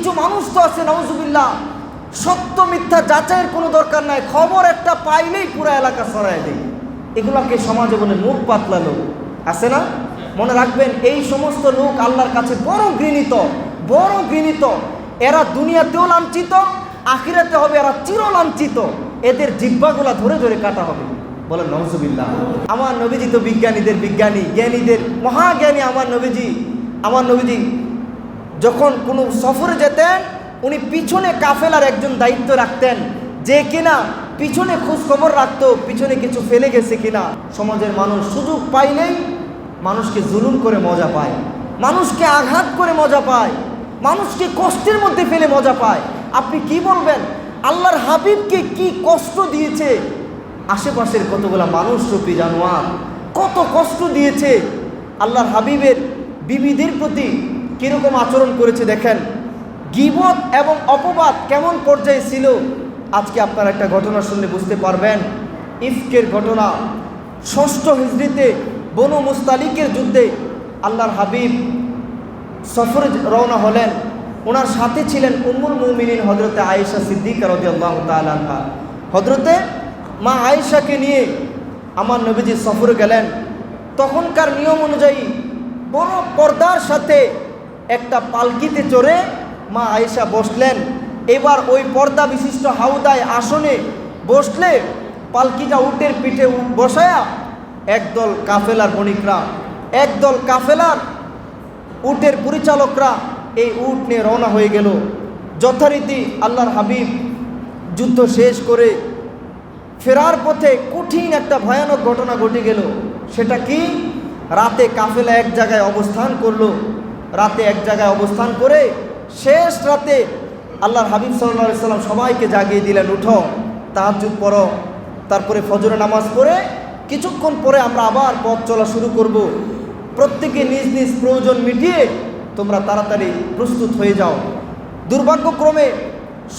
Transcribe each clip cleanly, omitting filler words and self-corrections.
কিছু মানুষ তো আছে নাউজুবিল্লাহ, সত্য মিথ্যা যাচাইয়ের কোনো দরকার নাই, খবর একটা পাইলেই পুরো এলাকা ছড়ায় দেয়। এগুলাকে সমাজে বলে মুখ পাতলা লোক, আছে না? মনে রাখবেন, এই সমস্ত লোক আল্লাহর কাছে বড় ঘৃণিত, বড় ঘৃণিত। এরা দুনিয়াতেও লাঞ্ছিত, আখিরাতে হবে এরা চির লাঞ্ছিত। এদের জিহ্বাগুলা ধরে ধরে কাটা হবে। বলেন নাউজুবিল্লাহ। আমার নবীজি তো বিজ্ঞানীদের বিজ্ঞানী, জ্ঞানীদের মহাজ্ঞানী। আমার নবীজি যখন কোনো সফরে যেতেন, উনি পিছনে কাফেলার একজন দায়িত্ব রাখতেন, যে কিনা পিছনে খোঁজ খবর রাখতো পিছনে কিছু ফেলে গেছে কিনা। সমাজের মানুষ সুযোগ পাইলেই মানুষকে জুলুম করে মজা পায়, মানুষকে আঘাত করে মজা পায়, মানুষকে কষ্টের মধ্যে ফেলে মজা পায়। আপনি কি বলবেন, আল্লাহর হাবিবকে কি কষ্ট দিয়েছে, আশেপাশের কতগুলা মানুষ রূপী জানোয়ার কত কষ্ট দিয়েছে। আল্লাহর হাবিবের বিবিদের প্রতি কীরকম আচরণ করেছে দেখেন। গীবত এবং অপবাদ কেমন পর্যায়ে ছিল, আজকে আপনারা একটা ঘটনা শুনলে বুঝতে পারবেন। ইফকের ঘটনা, 6ষ্ঠ হিজরিতে বনু মুস্তালিকের যুদ্ধে আল্লাহর হাবিব সফরে রওনা হলেন। ওনার সাথে ছিলেন উম্মুল মুমিনিন হযরতে আয়েশা সিদ্দিকা রাদিয়াল্লাহু তাআলা আনহা। হযরতে মা আয়েশাকে নিয়ে আমার নবীজি সফরে গেলেন। তখনকার নিয়ম অনুযায়ী বড় পর্দার সাথে একটা পালকিতে চড়ে মা আয়েশা বসলেন। এবার ওই পর্দা বিশিষ্ট হাউদায় আসনে বসলে পালকিটা উটের পিঠে বসায়া একদল কাফেলার বণিকরা, একদল কাফেলার উটের পরিচালকরা এই উট নিয়ে রওনা হয়ে গেল। যথারীতি আল্লাহর হাবিব যুদ্ধ শেষ করে ফেরার পথে কঠিন একটা ভয়ানক ঘটনা ঘটে গেল। সেটা কি? রাতে কাফেলা এক জায়গায় অবস্থান করলো। রাতে এক জায়গায় অবস্থান করে শেষ রাতে আল্লাহর হাবিব সাল্লাল্লাহু আলাইহি সাল্লাম সবাইকে জাগিয়ে দিলেন, উঠো তাহাজ্জুদ পড়ো, তারপরে ফজরের নামাজ পড়ে কিছুক্ষণ পরে আমরা আবার পথ চলা শুরু করব। প্রত্যেকে নিজ নিজ প্রয়োজন মিটিয়ে তোমরা তাড়াতাড়ি প্রস্তুত হয়ে যাও। দুর্ভাগ্যক্রমে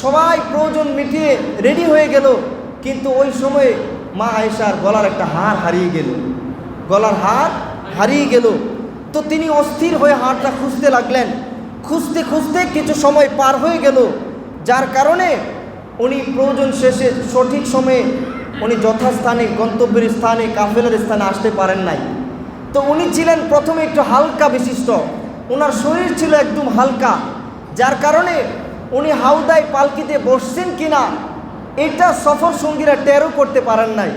সবাই প্রয়োজন মিটিয়ে রেডি হয়ে গেল, কিন্তু ওই সময়ে মা আয়েশার গলার একটা হার হারিয়ে গেল, গলার হার হারিয়ে গেল। তো তিনি অস্থির হয়ে হারটা খুঁজতে লাগলেন। খুঁজতে খুঁজতে কিছু সময় পার হয়ে গেল, যার কারণে উনি প্রয়োজন শেষে সঠিক সময়ে উনি যথাস্থানে গন্তব্যের স্থানে কাফেলার স্থানে আসতে পারেন নাই। তো উনি ছিলেন প্রথমে একটু হালকা বিশিষ্ট, ওনার শরীর ছিল একদম হালকা, যার কারণে উনি হাউদায় পালকিতে বসছেন কিনা এটা সফর সঙ্গীরা টেরও করতে পারেন নাই।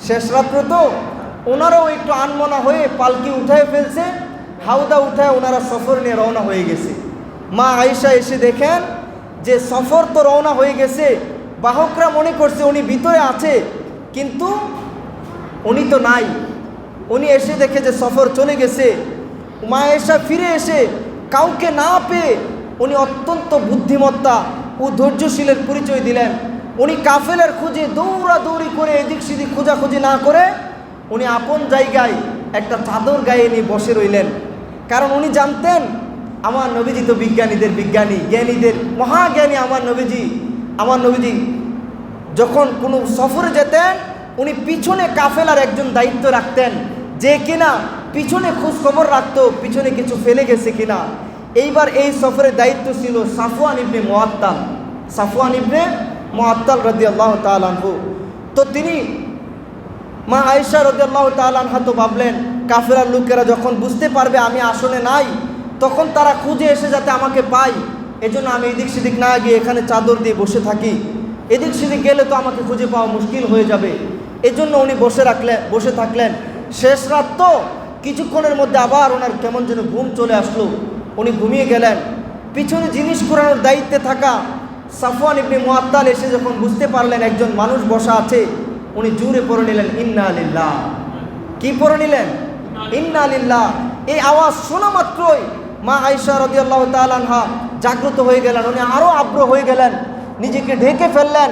শেষ রাত্রে তো ওনারাও একটু আনমনা হয়ে পালকি উঠায় ফেলছে, হাউদা উঠায় ওনারা সফর নিয়ে রওনা হয়ে গেছে। মা আয়েশা এসে দেখেন যে সফর তো রওনা হয়ে গেছে, বাহকরা মনে করছে উনি ভিতরে আছে, কিন্তু উনি তো নাই। উনি এসে দেখে যে সফর চলে গেছে। মা আয়েশা ফিরে এসে কাউকে না পেয়ে উনি অত্যন্ত বুদ্ধিমত্তা ও ধৈর্যশীলের পরিচয় দিলেন। উনি কাফেলার খুঁজে দৌড়াদৌড়ি করে এদিক সেদিক খোঁজাখুঁজি না করে উনি আপন জায়গায় একটা চাদর গায়ে নিয়ে বসে রইলেন। কারণ উনি জানতেন আমার নবীজি তো বিজ্ঞানীদের বিজ্ঞানী, জ্ঞানীদের মহাজ্ঞানী। আমার নবীজি যখন কোনো সফরে যেতেন উনি পিছনে কাফেলার একজন দায়িত্ব রাখতেন, যে কিনা পিছনে খোঁজ খবর রাখতো পিছনে কিছু ফেলে গেছে কিনা। এইবার এই সফরের দায়িত্ব ছিল সাফওয়ান ইবনে মুআত্তাল রাদিয়াল্লাহু তাআলা আনহু। তো তিনি মা আয়েশা রাদিয়াল্লাহু তাআলা আনহা তো ভাবলেন কাফেলার লোকেরা যখন বুঝতে পারবে আমি আসনে নাই, তখন তারা খুঁজে এসে যাতে আমাকে পায়, এজন্য আমি এদিক সেদিক না গিয়ে এখানে চাদর দিয়ে বসে থাকি। এদিক সেদিক গেলে তো আমাকে খুঁজে পাওয়া মুশকিল হয়ে যাবে। এজন্য উনি বসে থাকলেন। শেষ রাত তো, কিছুক্ষণের মধ্যে আবার ওনার কেমন যেন ঘুম চলে আসলো, উনি ঘুমিয়ে গেলেন। পিছনে জিনিস কুড়ানোর দায়িত্বে থাকা সাফওয়ান ইবনে মুআত্তাল এসে যখন বুঝতে পারলেন একজন মানুষ বসা আছে, উনি জোরে পড়ে নিলেন ইন্না লিল্লাহ। কি পড়ে নিলেন? ইন্না লিল্লাহ। এই আওয়াজ শোনা মাত্রই মা আয়েশা রাদিয়াল্লাহু তাআলা আনহা জাগ্রত হয়ে গেলেন। উনি আরও আব্র হয়ে গেলেন, নিজেকে ঢেকে ফেললেন,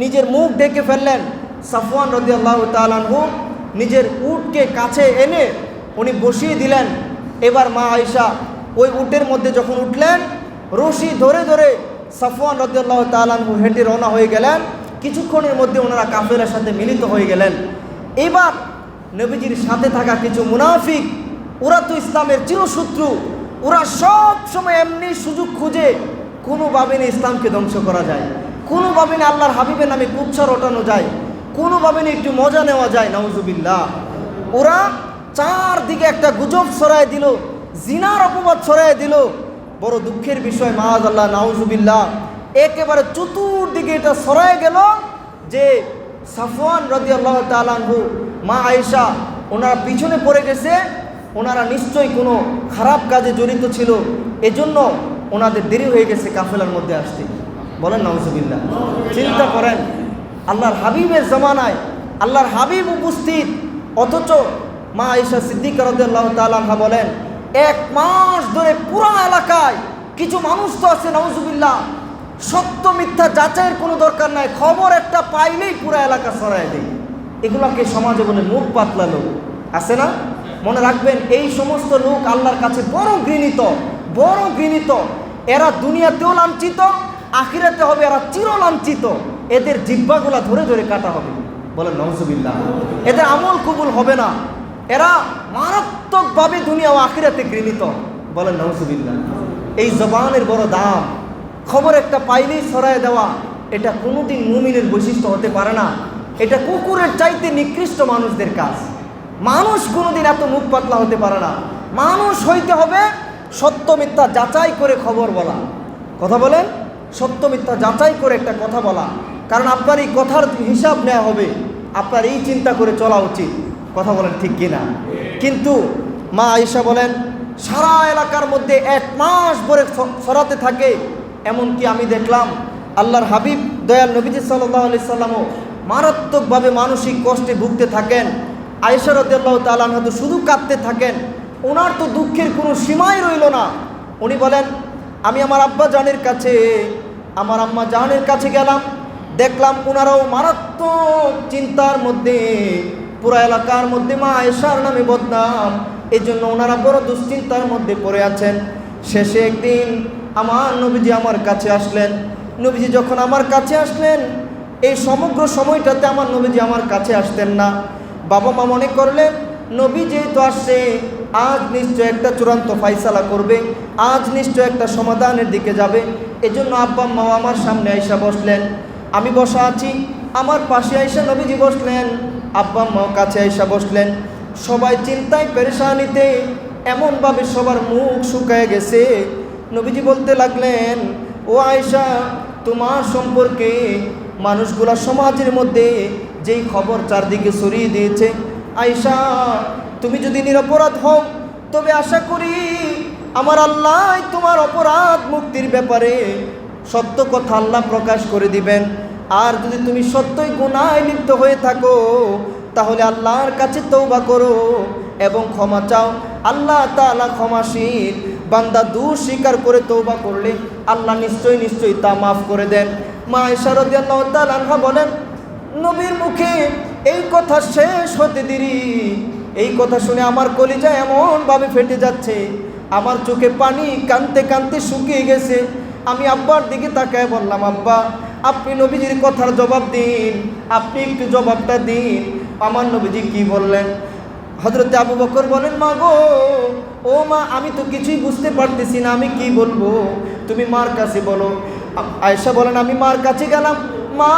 নিজের মুখ ঢেকে ফেললেন। সাফওয়ান রাদিয়াল্লাহু তাআলা আনহু নিজের উটকে কাছে এনে উনি বসিয়ে দিলেন। এবার মা আয়েশা ওই উটের মধ্যে যখন উঠলেন, রশি ধরে ধরে সাফওয়ান রাদিয়াল্লাহু তাআলা আনহু হেঁটে রওনা হয়ে গেলেন। কিছুক্ষণের মধ্যে ওনারা কাফেলার সাথে মিলিত হয়ে গেলেন। এবার নবীজির সাথে থাকা কিছু মুনাফিক, ওরা তো ইসলামের চিরশত্রু, ওরা সব সময় এমনি সুযোগ খুঁজে কোনোভাবে না ইসলামকে ধ্বংস করা যায়, কোনোভাবে না আল্লাহর হাবিবের নামে কুচ্ছা রটানো যায়, কোনোভাবে না একটু মজা নেওয়া যায়। নাউজুবিল্লাহ। ওরা চারদিকে একটা গুজব ছড়ায় দিল, জিনার অপবাদ ছড়ায় দিল। বড় দুঃখের বিষয়, মাআযাল্লাহ, নাউজুবিল্লাহ, একেবারে চতুর্দিকে এটা ছড়ায় গেল যে সাফওয়ান রাদিয়াল্লাহু তাআলা আনহু, মা আয়েশা, ওনারা পিছনে পড়ে গেছে, ওনারা নিশ্চয়ই কোনো খারাপ কাজে জড়িত ছিল, এজন্য ওনাদের দেরি হয়ে গেছে কাফেলার মধ্যে আসতে। বলেন নাউজুবিল্লাহ। চিন্তা করেন, আল্লাহর হাবিবের জামানায় আল্লাহর হাবিব উপস্থিত, অথচ মা আয়েশা সিদ্দিকা রাদিয়াল্লাহু তাআলা আনহা বলেন, 1 মাস ধরে পুরো এলাকায় কিছু মানুষ তো আছে নাউজুবিল্লাহ, সত্য মিথ্যা যাচাইয়ের কোনো দরকার নাই, খবর একটা পাইলেই পুরো এলাকা ছড়ায় দেয়। এগুলোকে সমাজে বলে মুখ পাতলা লোক, আছে না? মনে রাখবেন, এই সমস্ত লোক আল্লাহর কাছে বড় ঘৃণিত, বড় ঘৃণিত। এরা দুনিয়াতেও লাঞ্ছিত, আখিরাতে হবে এরা চির লাঞ্ছিত। এদের জিহ্বাগুলা ধরে ধরে কাটা হবে। বলেন নাউজুবিল্লাহ। এদের আমল কবুল হবে না, এরা মারাত্মকভাবে দুনিয়া ও আখিরাতে ঘৃণিত। বলেন নাউজুবিল্লাহ। এই জবানের বড় দাম। খবর একটা পাইলেই ছড়ায় দেওয়া, এটা কোনোদিন মুমিনের বৈশিষ্ট্য হতে পারে না। এটা কুকুরের চাইতে নিকৃষ্ট মানুষদের কাজ। মানুষ কোনোদিন এত মুখ পাতলা হতে পারে না। মানুষ হইতে হবে সত্য মিথ্যা যাচাই করে খবর বলা। কথা বলেন, সত্য মিথ্যা যাচাই করে একটা কথা বলা, কারণ আপনার এই কথার হিসাব নেওয়া হবে, আপনার এই চিন্তা করে চলা উচিত। কথা বলেন ঠিক কিনা? কিন্তু মা আয়েশা বলেন, সারা এলাকার মধ্যে 1 মাস ধরে ছড়াতে থাকে। এমনকি আমি দেখলাম আল্লাহর হাবিব দয়াল নবীজি সাল্লাল্লাহু আলাইহি সাল্লামও মারাত্মকভাবে মানসিক কষ্টে ভুগতে থাকেন। আয়েশা রাদিয়াল্লাহু তাআলা আনহা তো শুধু কাঁদতে থাকেন, ওনার তো দুঃখের কোনো সীমাই রইল না। উনি বলেন, আমি আমার আব্বা জানের কাছে, আমার আম্মা জানের কাছে গেলাম, দেখলাম ওনারাও মারাত্মক চিন্তার মধ্যে, পুরা এলাকার মধ্যে মা আয়েশার নামে বদনাম, এই জন্য ওনারা বড় দুশ্চিন্তার মধ্যে পড়ে আছেন। শেষে একদিন আমার নবীজি আমার কাছে আসলেন। নবীজি যখন আমার কাছে আসলেন, এই সমগ্র সময়টাতে আমার নবীজি আমার কাছে আসতেন না। বাবা মা মনে করলেন, নবী যেহেতু আসছে, আজ নিশ্চয় একটা চূড়ান্ত ফাইসালা করবে, আজ নিশ্চয় একটা সমাধানের দিকে যাবে। এজন্য আব্বা আম্মাও আমার সামনে আয়েশা বসলেন, আমি বসা আছি, আমার পাশে আয়েশা নবীজি বসলেন, আব্বা আম্মাও কাছে আয়েশা বসলেন। সবাই চিন্তায় পেরেশানিতে এমনভাবে সবার মুখ শুকায় গেছে। নবীজি বলতে লাগলেন, ও আয়েশা, তোমার সম্পর্কে মানুষগুলা সমাজের মধ্যে যেই খবর চারদিকে ছড়িয়ে দিয়েছে, আয়েশা তুমি যদি নিরপরাধ হও, তবে আশা করি আমার আল্লাহ তোমার অপরাধ মুক্তির ব্যাপারে সত্য কথা আল্লাহ প্রকাশ করে দিবেন। আর যদি তুমি সত্যই গুনাহে লিপ্ত হয়ে থাকো, তাহলে আল্লাহর কাছে তওবা করো এবং ক্ষমা চাও। আল্লাহ তাআলা ক্ষমাশীল, বান্দা দোষ স্বীকার করে তওবা করলে আল্লাহ নিশ্চয়ই নিশ্চয়ই তা মাফ করে দেন। মা আয়েশা রাদিয়াল্লাহু তাআলা আনহা বলেন, নবীর মুখে এই কথা শেষ হতে দেরি, এই কথা শুনে আমার কলিজা এমনভাবে ফেটে যাচ্ছে, আমার চোখে পানি কাঁদতে কাঁদতে শুকিয়ে গেছে। আমি আব্বার দিকে তাকায় বললাম, আব্বা আপনি নবীজির কথার জবাব দিন, আপনি একটু জবাবটা দিন। আমার নবীজি কি বললেন? হযরতে আবু বকর বলেন, মা গো, ও মা, আমি তো কিছুই বুঝতে পারতেছি না, আমি কি বলবো, তুমি মার কাছে বলো। আয়েশা বলেন, আমি মার কাছে গেলাম, মা,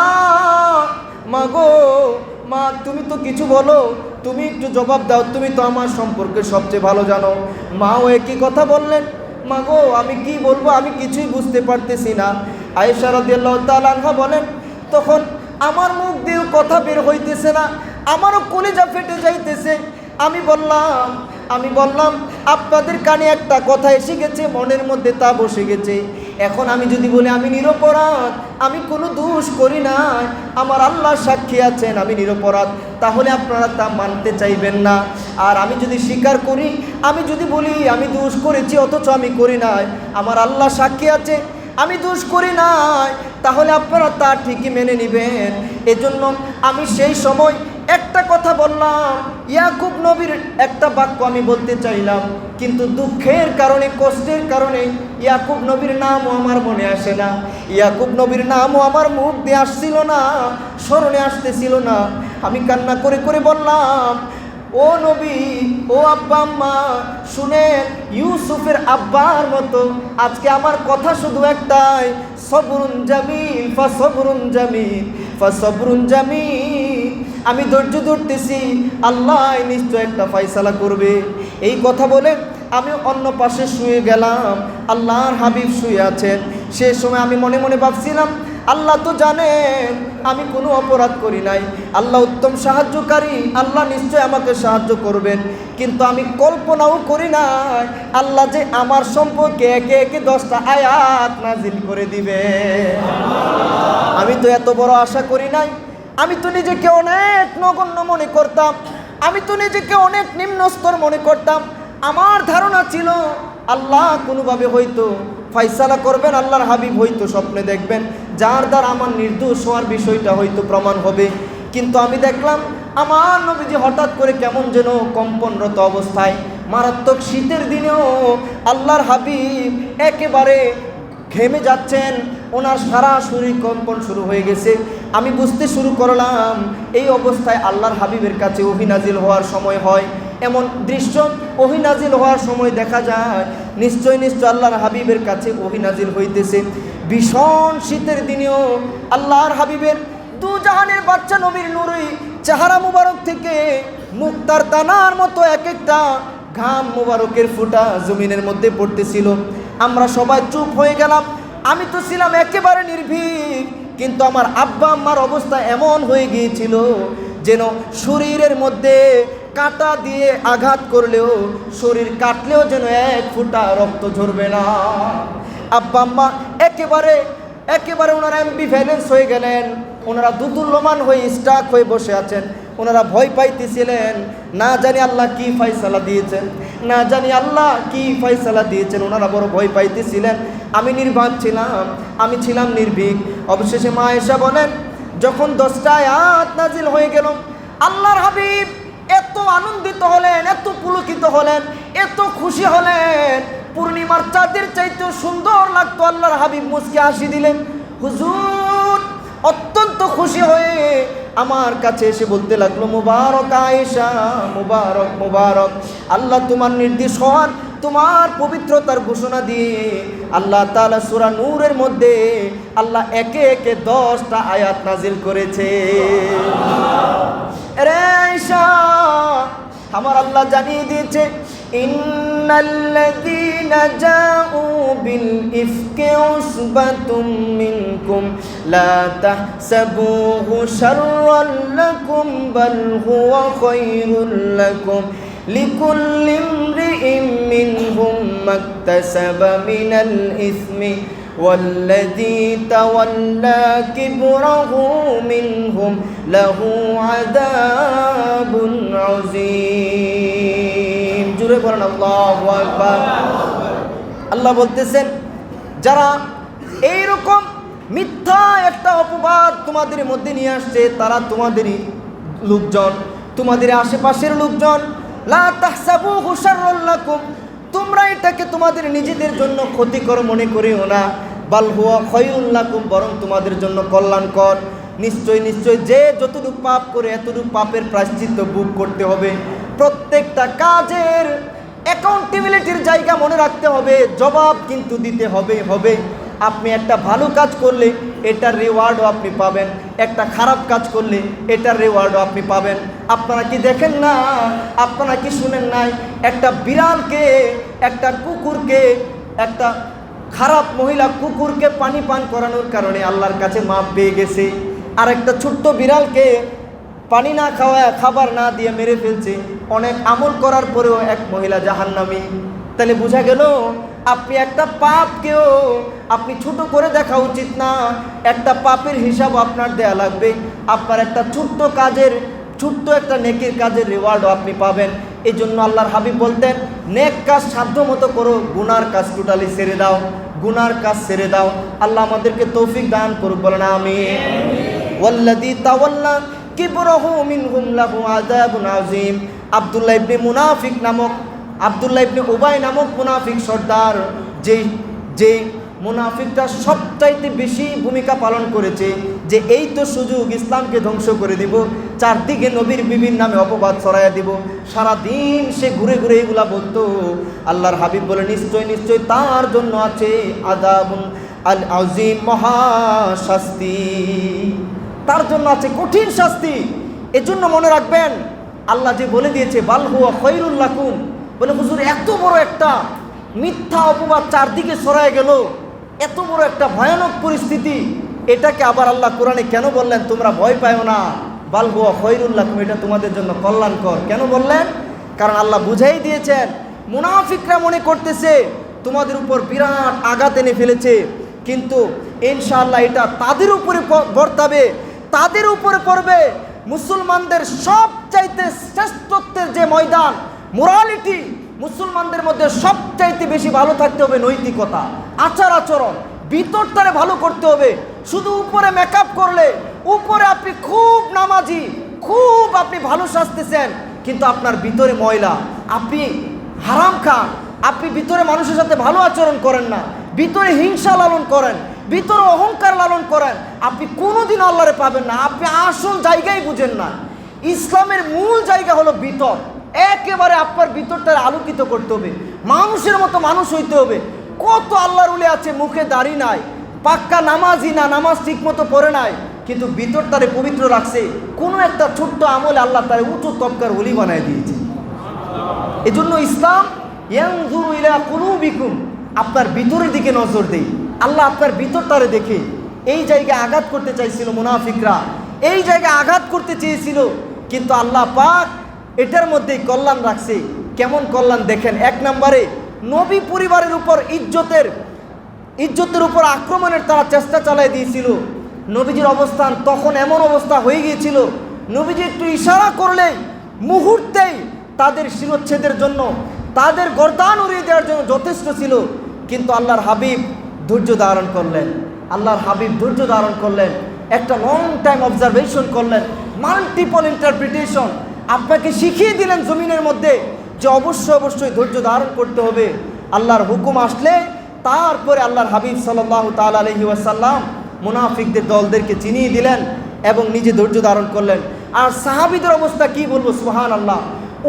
মা গো, মা তুমি তো কিছু বলো, তুমি একটু জবাব দাও, তুমি তো আমার সম্পর্কে সবচেয়ে ভালো জানো। মাও একই কথা বললেন, মা গো আমি কি বলবো, আমি কিছুই বুঝতে পারতেছি না। আয়েশা রাদিয়াল্লাহু তাআলা আনহা বলেন, তখন আমার মুখ দিয়ে কথা বের হইতেছে না, আমারও কলিজা ফেটে যাইতেছে। আমি বললাম আপনাদের কানে একটা কথা এসে গেছে, মনের মধ্যে তা বসে গেছে। এখন আমি যদি বলি আমি নিরপরাধ, আমি কোনো দোষ করি না, আমার আল্লাহ সাক্ষী আছেন আমি নিরপরাধ, তাহলে আপনারা তা মানতে চাইবেন না। আর আমি যদি স্বীকার করি, আমি যদি বলি আমি দোষ করেছি অথচ আমি করি নাই, আমার আল্লাহ সাক্ষী আছে আমি দোষ করি নাই, তাহলে আপনারা তা ঠিকই মেনে নেবেন। এজন্য আমি সেই সময় একটা কথা বললাম, ইয়াকুব নবীর একটা বাক্য আমি বলতে চাইলাম, কিন্তু দুঃখের কারণে, কষ্টের কারণে ইয়াকুব নবীর নামও আমার মনে আসে না, ইয়াকুব নবীর নামও আমার মুখ দিয়ে আসছিল না, স্মরণে আসতেছিল না। আমি কান্না করে করে বললাম, ও নবী, ও আব্বা আম্মা শুনেন, ইউসুফের আব্বার মতো আজকে আমার কথা শুধু একটাই, সবরুন জামিল ফাসবরুন জামিল ফাসবরুন জামিল। আমি ধৈর্য ধরতেছি, আল্লাহ নিশ্চয় একটা ফয়সালা করবে। এই কথা বলে আমি অন্য পাশে শুয়ে গেলাম, আল্লাহর হাবিব শুয়ে আছেন। সে সময় আমি মনে মনে ভাবছিলাম, আল্লাহ তো জানেন আমি কোনো অপরাধ করি নাই, আল্লাহ উত্তম সাহায্যকারী, আল্লাহ নিশ্চয় আমাকে সাহায্য করবেন। কিন্তু আমি কল্পনাও করি নাই আল্লাহ যে আমার সম্পর্কে একে একে 10টা আয়াত নাজিল করে দিবে। আমি তো এত বড় আশা করি নাই। আমি তো নিজেকে অনেক নগণ্য মনে করতাম, আমি তো নিজেকে অনেক নিম্ন স্তর মনে করতাম। আমার ধারণা ছিল আল্লাহ কোনোভাবে হয়তো ফয়সালা করবেন, আল্লাহর হাবিব হয়তো স্বপ্নে দেখবেন, যার দ্বারা আমার নির্দোষ হওয়ার বিষয়টা হয়তো প্রমাণ হবে। কিন্তু আমি দেখলাম আমার নবীজি হঠাৎ করে কেমন যেন কম্পনরত অবস্থায়, মারাত্মক শীতের দিনেও আল্লাহর হাবিব একেবারে ঘেমে যাচ্ছেন, ওনার সারা শরীর কম্পন শুরু হয়ে গেছে। আমি বুঝতে শুরু করলাম এই অবস্থায় আল্লাহর হাবিবের কাছে ওহী নাজিল হওয়ার সময় হয়। এমন দৃশ্য ওহী নাজিল হওয়ার সময় দেখা যায়, নিশ্চয় নিশ্চয় আল্লাহর হাবিবের কাছে ওহী নাজিল হইতেছে। ভীষণ শীতের দিনেও আল্লাহর হাবিবের দু জাহানের বাচ্চা নবীর নূরে চেহারা মুবারক থেকে মুক্তার দানার মতো এক একটা ঘাম মুবারকের ফোঁটা জমিনের মধ্যে পড়তেছিল। আমরা সবাই চুপ হয়ে গেলাম। আমি তো ছিলাম একেবারে নির্ভীক, কিন্তু আমার আব্বা আম্মার অবস্থা এমন হয়ে গিয়েছিল যেন শরীরের মধ্যে কাঁটা দিয়ে আঘাত করলেও, শরীর কাটলেও যেন এক ফোঁটা রক্ত ঝরবে না। আব্বা আম্মা একেবারে ওনারা অ্যাম্বিভ্যালেন্স হয়ে গেলেন, ওনারা দুতুল্যমান হয়ে স্টাক হয়ে বসে আছেন। ওনারা ভয় পাইতেছিলেন, না জানি আল্লাহ কি ফয়সালা দিয়েছেন, না জানি আল্লাহ কি ফয়সালা দিয়েছেন। ওনারা বড় ভয় পাইতেছিলেন। আমি নির্বাক ছিলাম, আমি ছিলাম নির্ভীক। অবশেষে মা আয়েশা বলেন, যখন 10টা আয়াত নাজিল হয়ে গেল, আল্লাহর হাবিব এত আনন্দিত হলেন, এত পুলকিত হলেন, এত খুশি হলেন, পূর্ণিমার চাঁদের চাইতেও সুন্দর লাগতো। আল্লাহর হাবিব মুচকি হাসি দিলেন। হুজুর অত্যন্ত খুশি হয়ে আমার কাছে এসে বলতে লাগলো, মুবারক আয়েশা, মুবারক মুবারক, আল্লাহ তোমার নির্দেশ হওয়ার, তোমার পবিত্রতার ঘোষণা দিয়ে আল্লাহ তাআলা সূরা নূরের মধ্যে আল্লাহ একে একে 10টা আয়াত নাজিল করেছে। রে আয়েশা, আমার আল্লাহ জানিয়ে দিয়েছে, ইন্নাল্লাযীনা জাউ বিল ইফকি উসবাতুম মিনকুম লা তাহসাবুহু শাররান লাকুম বাল হুয়া খায়রুল লাকুম লিকুল্লি ইমরিইম মিনহুম মাকতাসাবা মিনাল ইসমি والذي تولى كبره منهم له عذاب عظيم। জোরে বলেন আল্লাহু আকবার। আল্লাহ বলতেছেন, যারা এইরকম মিথ্যা একটা অপবাদ তোমাদের মধ্যে নিয়ে আসছে, তারা তোমাদেরই লোকজন, তোমাদের আশেপাশের লোকজন। লা তাহসাবুহু শাররান লাকুম, তোমরা এটাকে তোমাদের নিজেদের জন্য ক্ষতিকর মনে করিও না, বাল হুয়া খায়রুল লাকুম, বরং তোমাদের জন্য কল্যাণকর। নিশ্চয় নিশ্চয় যে যতটুকু পাপ করে এতটুকু পাপের প্রায়শ্চিত্ত ভোগ করতে হবে। প্রত্যেকটা কাজের অ্যাকাউন্টেবিলিটির জায়গা মনে রাখতে হবে, জবাব কিন্তু দিতে হবে। আপনি একটা ভালো কাজ করলে এটার রিওয়ার্ডও আপনি পাবেন, একটা খারাপ কাজ করলে এটার রিওয়ার্ডও আপনি পাবেন। আপনারা কি দেখেন না, আপনারা কি শুনেন নাই, একটা বিড়ালকে, একটা কুকুরকে, একটা খারাপ মহিলা কুকুরকে পানি পান করানোর কারণে আল্লাহর কাছে মাপ পেয়ে গেছে। আর একটা ছোট্ট বিড়ালকে পানি না খাওয়ায়, খাবার না দিয়ে মেরে ফেলছে। অনেক আমল করার পরেও এক মহিলা জাহান্নামী। তাহলে বোঝা গেল, আপনি একটা পাপকেও আপনি ছোট করে দেখা উচিত না। একটা পাপের হিসাব আপনার দেয়া লাগবে। আপনার একটা ছোট্ট কাজের, ছোট্ট একটা নেকির কাজের রিওয়ার্ডও আপনি পাবেন। এই জন্য আল্লাহর হাবিব বলতেন, নেক কাজ সাধ্য মতো করো, গুনার কাজ টোটালি ছেড়ে দাও, গুনার কাজ ছেড়ে দাও। আল্লাহ আমাদেরকে তৌফিক দান করুক, বলেন আমিন। ওয়াল্লাযী তাওয়াল্লা কিবরাহু মিনহুম লাহু আযাবুন আযীম। আব্দুল্লাহ ইবনে মুনাফিক নামক, আব্দুল্লাহ ইবনে উবাই নামক মুনাফিক সর্দার, যেই মুনাফিকরা সবচাইতে বেশি ভূমিকা পালন করেছে যে এই তো সুযোগ, ইসলামকে ধ্বংস করে দিব, চারদিকে নবীর বিবির নামে অপবাদ ছড়াইয়া দিব। সারাদিন সে ঘুরে ঘুরে এগুলা বলতো। আল্লাহর হাবিব বলে, নিশ্চয় নিশ্চয় তার জন্য আছে আযাবুন আল আযীম, মহাশাস্তি, তার জন্য আছে কঠিন শাস্তি। এজন্য মনে রাখবেন, আল্লাহ যে বলে দিয়েছে বাল হুয়া খায়রুল লাকুম, বলে হুজুর এত বড় একটা মিথ্যা অপবাদ চারদিকে ছড়ায় গেল, এত বড় একটা ভয়ানক পরিস্থিতি, এটাকে আবার আল্লাহ কোরআনে কেন বললেন তোমরা ভয় পাও না, বাল হুয়া খায়রুল লাকুম, এটা তোমাদের জন্য কল্যাণকর? কেন বললেন? কারণ আল্লাহ বুঝাই দিয়েছেন মুনাফিকরা মনে করতেছে তোমাদের উপর বিরাট আঘাত এনে ফেলেছে, কিন্তু ইনশাআল্লাহ এটা তাদের উপরে বর্তাবে, তাদের উপরে পড়বে। মুসলমানদের সবচাইতে শ্রেষ্ঠত্বের যে ময়দান, মোরালিটি, মুসলমানদের মধ্যে সবচাইতে বেশি ভালো থাকতে হবে নৈতিকতা, আচার আচরণ, ভিতরটারে ভালো করতে হবে। শুধু উপরে মেকআপ করলে, উপরে আপনি খুব নামাজি, খুব আপনি ভালো সাজতেছেন, কিন্তু আপনার ভিতরে ময়লা, আপনি হারাম খান, আপনি ভিতরে মানুষের সাথে ভালো আচরণ করেন না, ভিতরে হিংসা লালন করেন, ভিতরে অহংকার লালন করেন, আপনি কোনোদিন আল্লাহরে পাবেন না। আপনি আসল জায়গায় বুঝেন না। ইসলামের মূল জায়গা হলো ভিতর। একেবারে আপনার ভিতরটা আলোকিত করতে হবে, মানুষের মতো মানুষ হইতে হবে। কত আল্লাহর ওলি আছে মুখে দাড়ি নাই, পাক্কা নামাজি না, নামাজ ঠিক মতো পড়ে নাই, কিন্তু ভিতরটারে পবিত্র রাখছে। কোনো একটা ছোট্ট আমলে আল্লাহ তারে উঁচু তবকার ওলি বানায় দিয়েছে। এজন্য ইসলাম ইয়ানজুরু ইলা কুলুবিকুম, আপনার ভিতরের দিকে নজর দেই। আল্লাহ আপনার ভিতরটারে দেখে। এই জায়গায় আঘাত করতে চাইছিল মুনাফিকরা, এই জায়গায় আঘাত করতে চেয়েছিল, কিন্তু আল্লাহ পাক এটার মধ্যেই কল্যাণ রাখছে। কেমন কল্যাণ দেখেন। এক নম্বরে নবী পরিবারের উপর ইজ্জতের উপর আক্রমণের তারা চেষ্টা চালিয়ে দিয়েছিল। নবীজির অবস্থান তখন এমন অবস্থা হয়ে গিয়েছিল, নবীজি একটু ইশারা করলেই মুহূর্তেই তাদের শিরচ্ছেদের জন্য, তাদের গর্দান উড়িয়ে দেওয়ার জন্য যথেষ্ট ছিল। কিন্তু আল্লাহর হাবিব ধৈর্য ধারণ করলেন, আল্লাহর হাবিব ধৈর্য ধারণ করলেন, একটা লং টাইম অবজারভেশন করলেন, মাল্টিপল ইন্টারপ্রিটেশন আপনাকে শিখিয়ে দিলেন জমিনের মধ্যে যে অবশ্যই ধৈর্য ধারণ করতে হবে। আল্লাহর হুকুম আসলে তারপরে আল্লাহর হাবিব সাল্লাল্লাহু তাআলা আলাইহি ওয়াসাল্লাম মুনাফিকদের দলদেরকে চিনিয়ে দিলেন এবং নিজে ধৈর্য ধারণ করলেন। আর সাহাবীদের অবস্থা কি বলবো, সুবহানাল্লাহ,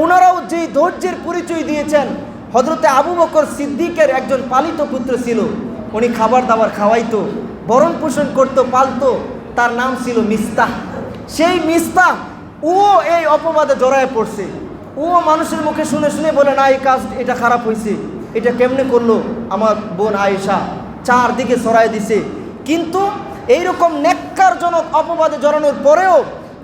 ওনারাও যেই ধৈর্যের পরিচয় দিয়েছেন। হযরতে আবু বকর সিদ্দিকের একজন পালিত পুত্র ছিল, উনি খাবার দাবার খাওয়াইতো, ভরণ পোষণ করতো, পালতো, তার নাম ছিল মিস্তাহ। সেই মিস্তাহ ও এই অপবাদে জড়ায় পড়ছে। ও মানুষের মুখে শুনে শুনে বলে, না এই কাজ এটা খারাপ হয়েছে, এটা কেমনে করলো আমার বোন আয়েশা, চারদিকে ছড়াই দিছে। কিন্তু এইরকম নেক্কারজনক অপবাদে জড়ানোর পরেও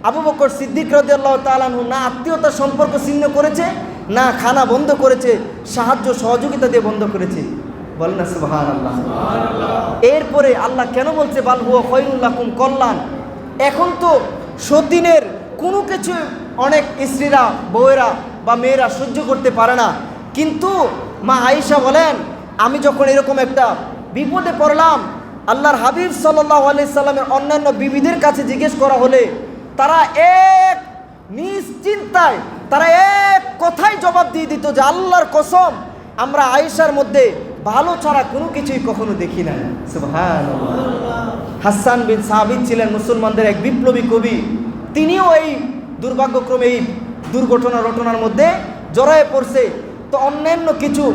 আবু বকর সিদ্দিক রাদিয়াল্লাহু তাআলা আনহু না আত্মীয়তার সম্পর্ক ছিন্ন করেছে, না খানা বন্ধ করেছে, সাহায্য সহযোগিতা দিয়ে বন্ধ করেছে। বলেন না সুবহানাল্লাহ। এরপরে আল্লাহ কেন বলছে বাল হুয়া খায়রুল লাকুম, কল্যাণ? এখন তো সতীনের কোনো কিছু অনেক স্ত্রীরা, বউয়েরা বা মেয়েরা সহ্য করতে পারে না, কিন্তু মা আয়েশা বলেন, আমি যখন এরকম একটা বিপদে পড়লাম, আল্লাহর হাবিব সাল্লাল্লাহু আলাইহি সাল্লামের অন্যান্য বিবিদের কাছে জিজ্ঞেস করা হলে তারা এক নিশ্চিন্তায়, তারা এক কথাই জবাব দিয়ে দিত যে আল্লাহর কসম, আমরা আয়েশার মধ্যে ভালো ছাড়া কোনো কিছুই কখনো দেখি না। সুবহানাল্লাহ। হাসান বিন সাবিত ছিলেন মুসলমানদের এক বিপ্লবী কবি, তিনিও এই দুর্ভাগ্যক্রমে এই রটনার মধ্যে জড়ায়ে পড়ছে। তো অন্যান্য কিছু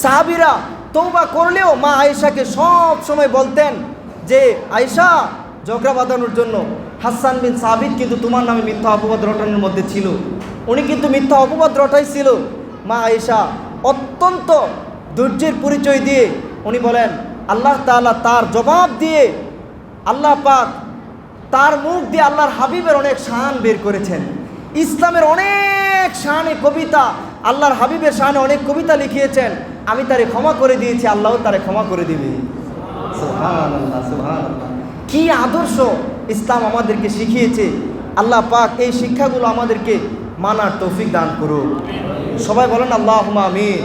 সাহাবীরা তওবা করলেও মা আয়েশাকে সব সময় বলতেন যে আয়েশা, ঝগড়া বাঁধানোর জন্য হাসান বিন সাবিত কিন্তু তোমার নামে মিথ্যা অপবাদ রটানোর মধ্যে ছিল, উনি কিন্তু মিথ্যা অপবাদ রটাইছিল। মা আয়েশা অত্যন্ত ধৈর্যের পরিচয় দিয়ে উনি বলেন, আল্লাহ তাআলা তার জবাব দিয়ে, আল্লাহ পাক তার মুখ দিয়ে আল্লাহর হাবিবের অনেক শান বের করেছেন। ইসলামের অনেক শানে কবিতা, আল্লাহর হাবিবের শানে অনেক কবিতা লিখিয়েছেন, আমি তারে ক্ষমা করে দিয়েছি, আল্লাহও তারে ক্ষমা করে দিবে। সুবহানাল্লাহ, সুবহানাল্লাহ। কি আদর্শ ইসলাম আমাদেরকে শিখিয়েছে। আল্লাহ পাক এই শিক্ষাগুলো আমাদেরকে মানার তৌফিক দান করুন। সবাই বলেন আল্লাহুম্মা আমিন।